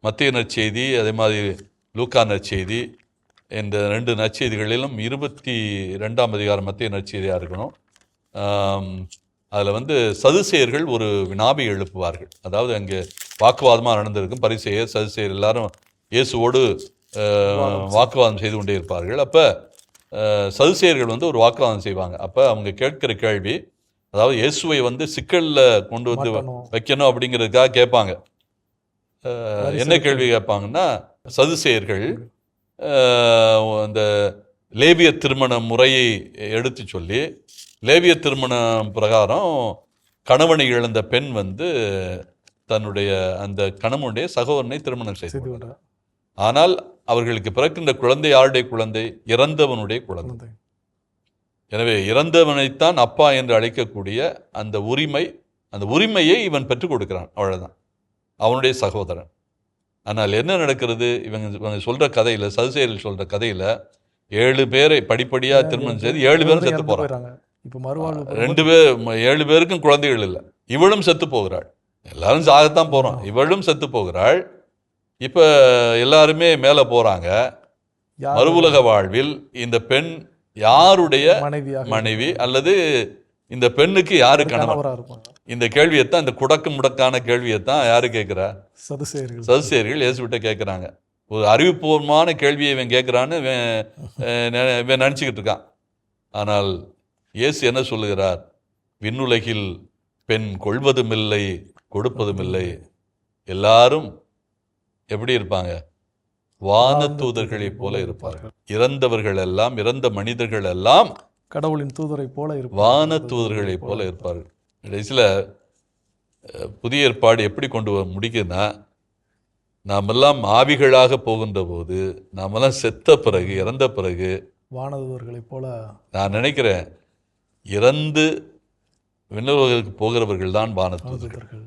மத்தேயு நற்செய்தி அதே மாதிரி லூக்கா நற்செய்தி இந்த 2 நற்செய்திகளிலும் 22ஆம் அதிகாரம் மத்தேயு நற்செய்தியாக இருக்கணும். அதில் சதுசேயர்கள் ஒரு வினாவை எழுப்புவார்கள். அதாவது அங்கே வாக்குவாதமாக நடந்திருக்கும். பரிசேயர் சதுசேயர் எல்லாரும் இயேசுவோடு வாக்குவாதம் செய்து கொண்டே இருப்பார்கள். அப்போ சதுசேயர்கள் ஒரு வாக்குவாதம் செய்வாங்க. அப்போ அவங்க கேட்கிற கேள்வி, அதாவது இயேசுவை சிக்கலில் கொண்டு வைக்கணும் அப்படிங்கிறதுக்காக கேட்பாங்க. என்ன கேள்வி கேட்பாங்கன்னா, சதுசேயர்கள் இந்த லேவிய திருமண முறையை எடுத்து சொல்லி, லேவிய திருமணம் பிரகாரம் கணவனை இழந்த பெண் தன்னுடைய அந்த கணவனுடைய சகோதரனை திருமணம் செய்து, ஆனால் அவர்களுக்கு பிறக்கின்ற குழந்தை யாருடைய குழந்தை? இறந்தவனுடைய குழந்தை. எனவே இறந்தவனைத்தான் அப்பா என்று அழைக்கக்கூடிய அந்த உரிமையை இவன் பெற்றுக் கொடுக்கிறான். அவ்வளவுதான், அவனுடைய சகோதரன். ஆனால் என்ன நடக்கிறது? இவங்க சொல்ற கதையில, சதுசேயர்கள் சொல்ற கதையில 7 பேரை படிப்படியா திருமணம் செய்து 7 பேரும் செத்து போறாங்க. 7 பேருக்கும் குழந்தைகள் இல்லை. இவளும் செத்து போகிறாள். எல்லாரும் சாகத்தான் போறோம், இவளும் செத்து போகிறாள். இப்ப எல்லாருமே மேல போறாங்க. மறுவுலக வாழ்வில் இந்த பெண் யாருடைய மனைவி அல்லது இந்த பெண்ணுக்கு யாரு கணவன்? இந்த கேள்வியைத்தான், இந்த குடக்கு முடக்கான கேள்வியைத்தான் யாரு கேட்கிறா? சதுசேயர்கள் இயேசுவிட்ட கேட்கிறாங்க. ஒரு அறிவுபூர்வமான கேள்வியை இவன் கேட்கிறான்னு இவன் நினைச்சுக்கிட்டு இருக்கான். ஆனால் இயேசு என்ன சொல்லுகிறார்? விண்ணுலகில் பெண் கொள்வதும் இல்லை, கொடுப்பதும் இல்லை. எல்லாரும் எப்படி இருப்பாங்க? வானதூதர்களை போல இருப்பார்கள். இறந்தவர்கள் எல்லாம், இறந்த மனிதர்கள் எல்லாம் கடவுளின் தூதரை போல வானதூதர்களை போல இருப்பார்கள். கடைசியில் புதிய ஏற்பாடு எப்படி கொண்டு முடிக்குதுன்னா, நாமெல்லாம் ஆவிகளாக போகின்ற போது, நாமெல்லாம் செத்த பிறகு, இறந்த பிறகு வானதூதர்களை போல, நான் நினைக்கிறேன், இறந்து விண்ணுலகிற்கு போகிறவர்கள் தான் வானதூதர்கள்.